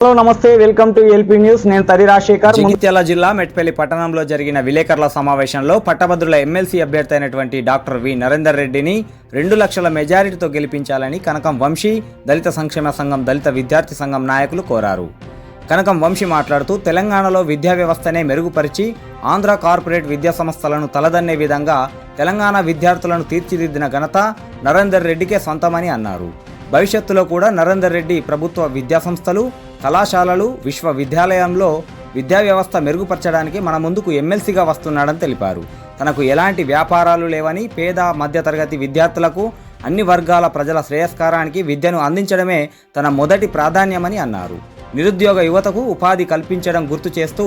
Hello నమస్తే, welcome to LP news. నేను తరి రాజశేఖర్. జగిత్యాల జిల్లా మెట్పల్లి పట్టణంలో జరిగిన విలేకరుల సమావేశంలో పట్టభద్రుల ఎమ్మెల్సీ అభ్యర్థి అయినటువంటి డాక్టర్ వి నరేందర్ రెడ్డిని 2 లక్షల మెజారిటీతో గెలిపించాలని కనకం వంశీ దళిత సంక్షేమ సంఘం దళిత విద్యార్థి సంఘం నాయకులు కోరారు. కనకం వంశీ మాట్లాడుతూ తెలంగాణలో విద్యా వ్యవస్థనే మెరుగుపరిచి ఆంధ్ర కార్పొరేట్ విద్యా సంస్థలను తలదన్నే విధంగా తెలంగాణ విద్యార్థులను తీర్చిదిద్దిన ఘనత నరేందర్ రెడ్డికే సొంతమని అన్నారు. భవిష్యత్తులో కూడా నరేందర్ రెడ్డి ప్రభుత్వ విద్యాసంస్థలు, కళాశాలలు, విశ్వవిద్యాలయంలో విద్యా వ్యవస్థ మెరుగుపరచడానికి మన ముందుకు ఎమ్మెల్సీగా వస్తున్నాడని తెలిపారు. తనకు ఎలాంటి వ్యాపారాలు లేవని, పేద మధ్యతరగతి విద్యార్థులకు అన్ని వర్గాల ప్రజల శ్రేయస్కారానికి విద్యను అందించడమే తన మొదటి ప్రాధాన్యమని అన్నారు. నిరుద్యోగ యువతకు ఉపాధి కల్పించడం గుర్తు చేస్తూ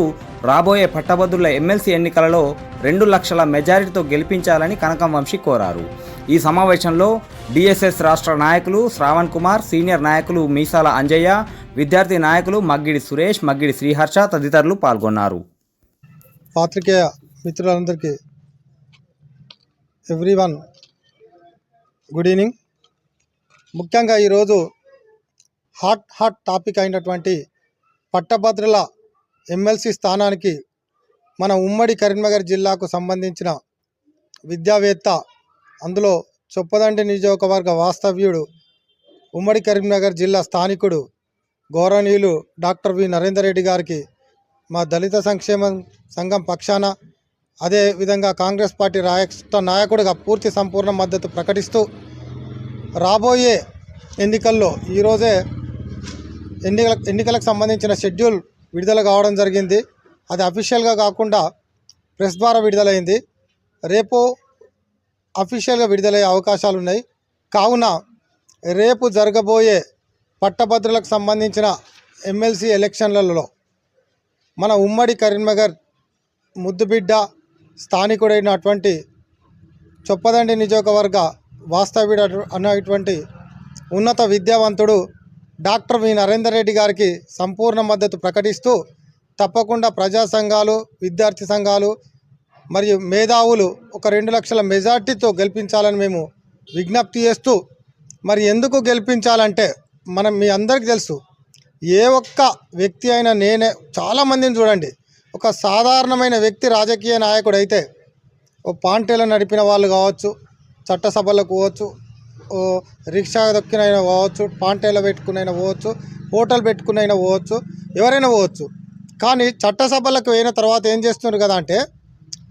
రాబోయే పట్టభద్రుల ఎమ్మెల్సీ ఎన్నికలలో 2 లక్షల మెజారిటీతో గెలిపించాలని కనకం వంశీ కోరారు. ఈ సమావేశంలో డిఎస్ఎస్ రాష్ట్ర నాయకులు శ్రావణ్ కుమార్, సీనియర్ నాయకులు మీసాల అంజయ్య, విద్యార్థి నాయకులు మగ్గిడి సురేష్, మగ్గిడి శ్రీహర్ష తదితరులు పాల్గొన్నారు. పాత్రికేయ మిత్రులందరికీ ఎవ్రీవన్ గుడ్ ఈవినింగ్. ముఖ్యంగా ఈరోజు హాట్ టాపిక్ అయినటువంటి పట్టభద్రుల ఎమ్మెల్సీ స్థానానికి మన ఉమ్మడి కరీంనగర్ జిల్లాకు సంబంధించిన విద్యావేత్త, అందులో చొప్పదండి నియోజకవర్గ వాస్తవ్యుడు, ఉమ్మడి కరీంనగర్ జిల్లా స్థానికుడు గౌరవనీయులు డాక్టర్ వి నరేందర్ రెడ్డి గారికి మా దళిత సంక్షేమ సంఘం పక్షాన, అదేవిధంగా కాంగ్రెస్ పార్టీ రాష్ట్ర నాయకుడిగా పూర్తి సంపూర్ణ మద్దతు ప్రకటిస్తూ రాబోయే ఎన్నికల్లో ఈరోజే ఎన్నికలకు సంబంధించిన షెడ్యూల్ విడుదల కావడం జరిగింది. అది అఫీషియల్గా కాకుండా ప్రెస్ ద్వారా విడుదలైంది. రేపు అఫీషియల్గా విడుదలయ్యే అవకాశాలు ఉన్నాయి. కావున రేపు జరగబోయే పట్టభద్రులకు సంబంధించిన ఎమ్మెల్సీ ఎలక్షన్లలో మన ఉమ్మడి కరీంనగర్ ముద్దుబిడ్డ స్థానికుడైనటువంటి చొప్పదండి నియోజకవర్గ వాస్తవ్యుడు అన్నటువంటి ఉన్నత విద్యావంతుడు డాక్టర్ వి నరేందర్ రెడ్డి గారికి సంపూర్ణ మద్దతు ప్రకటిస్తూ తప్పకుండా ప్రజా సంఘాలు, విద్యార్థి సంఘాలు మరియు మేధావులు ఒక 2 లక్షల మెజార్టీతో గెలిపించాలని మేము విజ్ఞప్తి చేస్తూ, మరి ఎందుకు గెలిపించాలంటే మీ అందరికీ తెలుసు, ఏ ఒక్క వ్యక్తి అయినా, నేనే చాలామందిని చూడండి, ఒక సాధారణమైన వ్యక్తి రాజకీయ నాయకుడు అయితే ఓ పాంటేలో నడిపిన వాళ్ళు కావచ్చు, చట్టసభలకు పోవచ్చు, రిక్షా దొక్కినైనా పోవచ్చు, పాంటేలో పెట్టుకునైనా పోవచ్చు, హోటల్ పెట్టుకునైనా పోవచ్చు, ఎవరైనా పోవచ్చు. కానీ చట్టసభలకు అయిన తర్వాత ఏం చేస్తున్నారు కదా అంటే,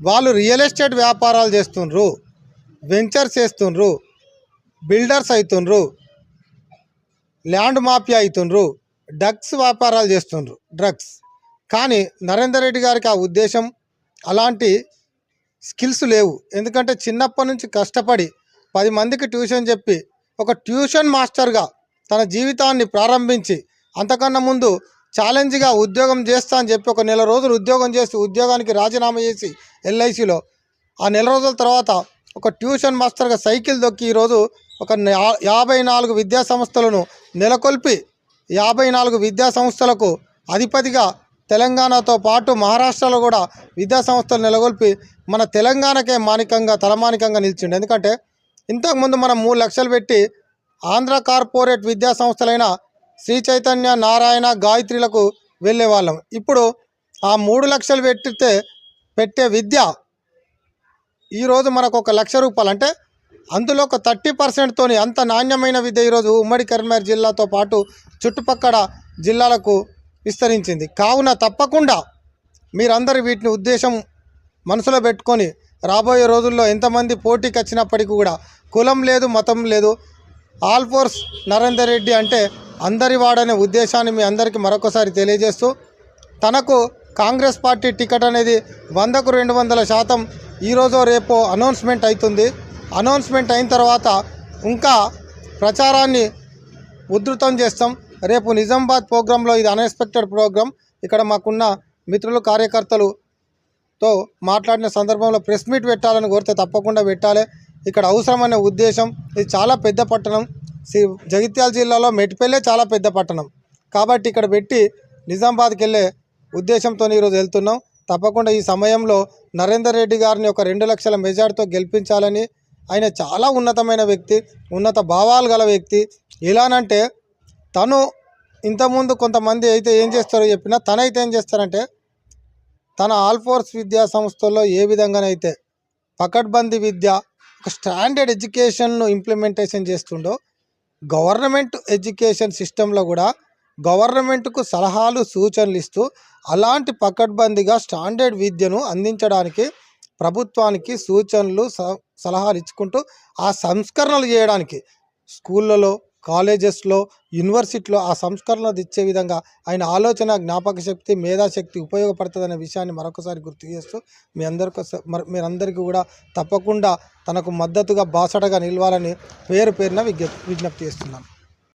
వాళ్ళు రియల్ ఎస్టేట్ వ్యాపారాలు చేస్తుండ్రు, వెంచర్స్ చేస్తుండ్రు, బిల్డర్స్ అవుతుండ్రు, ల్యాండ్ మాఫియా అవుతుండ్రు, డ్రగ్స్ వ్యాపారాలు చేస్తుండ్రు, డ్రగ్స్. కానీ నరేందర్ రెడ్డి గారికి ఆ ఉద్దేశం, అలాంటి స్కిల్స్ లేవు. ఎందుకంటే చిన్నప్పటి నుంచి కష్టపడి 10 మందికి ట్యూషన్ చెప్పి ఒక ట్యూషన్ మాస్టర్గా తన జీవితాన్ని ప్రారంభించి, అంతకన్నా ముందు ఛాలెంజ్గా ఉద్యోగం చేస్తా అని చెప్పి ఒక నెల రోజులు ఉద్యోగం చేసి ఉద్యోగానికి రాజీనామా చేసి ఎల్ఐసిలో ఆ నెల రోజుల తర్వాత ఒక ట్యూషన్ మాస్టర్గా సైకిల్ దొక్కి ఈరోజు ఒక 54 విద్యా సంస్థలను నెలకొల్పి 54 విద్యా సంస్థలకు అధిపతిగా తెలంగాణతో పాటు మహారాష్ట్రలో కూడా విద్యా సంస్థలు నెలకొల్పి మన తెలంగాణకే తలమానికంగా నిలిచిండు. ఎందుకంటే ఇంతకుముందు మనం 3 లక్షలు పెట్టి ఆంధ్ర కార్పొరేట్ విద్యా సంస్థలైన శ్రీ చైతన్య, నారాయణ, గాయత్రిలకు వెళ్ళే వాళ్ళం. ఇప్పుడు ఆ 3 లక్షలు పెట్టే విద్య ఈరోజు మనకు 1 లక్ష రూపాయలు, అంటే అందులో ఒక 30%తోని అంత నాణ్యమైన విద్య ఈరోజు ఉమ్మడి కరీంనగర్ జిల్లాతో పాటు చుట్టుపక్కల జిల్లాలకు విస్తరించింది. కావున తప్పకుండా మీరందరూ వీటిని ఉద్దేశం మనసులో పెట్టుకొని రాబోయే రోజుల్లో ఎంతమంది పోటీకి వచ్చినప్పటికీ కూడా కులం లేదు, మతం లేదు, ఆల్ ఫోర్స్ నరేందర్ రెడ్డి అంటే అందరి వాడనే ఉద్దేశాన్ని మీ అందరికీ మరొకసారి తెలియజేస్తూ, తనకు కాంగ్రెస్ పార్టీ టికెట్ అనేది 100కు 200% ఈరోజు రేపు అనౌన్స్మెంట్ అవుతుంది. అనౌన్స్మెంట్ అయిన తర్వాత ఇంకా ప్రచారాన్ని ఉధృతం చేస్తాం. రేపు నిజామాబాద్ ప్రోగ్రాంలో, ఇది అన్ఎక్స్పెక్టెడ్ ప్రోగ్రాం, ఇక్కడ మాకున్న మిత్రులు కార్యకర్తలుతో మాట్లాడిన సందర్భంలో ప్రెస్ మీట్ పెట్టాలని కోరితే తప్పకుండా పెట్టాలి. ఇక్కడ అవసరమైన ఉద్దేశం, ఇది చాలా పెద్ద పట్టణం, జగిత్యాల జిల్లాలో మెట్పల్లె చాలా పెద్ద పట్టణం కాబట్టి ఇక్కడ పెట్టి నిజామాబాద్కి వెళ్ళే ఉద్దేశంతో ఈరోజు వెళ్తున్నాం. తప్పకుండా ఈ సమయంలో నరేందర్ రెడ్డి గారిని ఒక 2 లక్షల మెజార్టీతో గెలిపించాలని, ఆయన చాలా ఉన్నతమైన వ్యక్తి, ఉన్నత భావాలు గల వ్యక్తి. ఎలానంటే తను ఇంతకుముందు కొంతమంది అయితే ఏం చేస్తారో చెప్పినా తనైతే ఏం చేస్తారంటే తన ఆల్ఫోర్స్ విద్యా సంస్థల్లో ఏ విధంగానైతే పకడ్బందీ విద్య ఒక స్టాండర్డ్ ఎడ్యుకేషన్ను ఇంప్లిమెంటేషన్ చేస్తుండో గవర్నమెంట్ ఎడ్యుకేషన్ సిస్టంలో కూడా గవర్నమెంట్కు సలహాలు సూచనలు ఇస్తూ అలాంటి పకడ్బందీగా స్టాండర్డ్ విద్యను అందించడానికి ప్రభుత్వానికి సూచనలు సలహాలు ఇచ్చుకుంటూ ఆ సంస్కరణలు చేయడానికి స్కూళ్ళలో కాలేజెస్లో యూనివర్సిటీలో ఆ సంస్కరణలు ఇచ్చే విధంగా ఆయన ఆలోచన జ్ఞాపక శక్తి మేధాశక్తి ఉపయోగపడుతుందనే విషయాన్ని మరొకసారి గుర్తు చేస్తూ మీరందరికీ కూడా తప్పకుండా తనకు మద్దతుగా బాసటగా నిలవాలని పేరున విజ్ఞప్తి చేస్తున్నాను.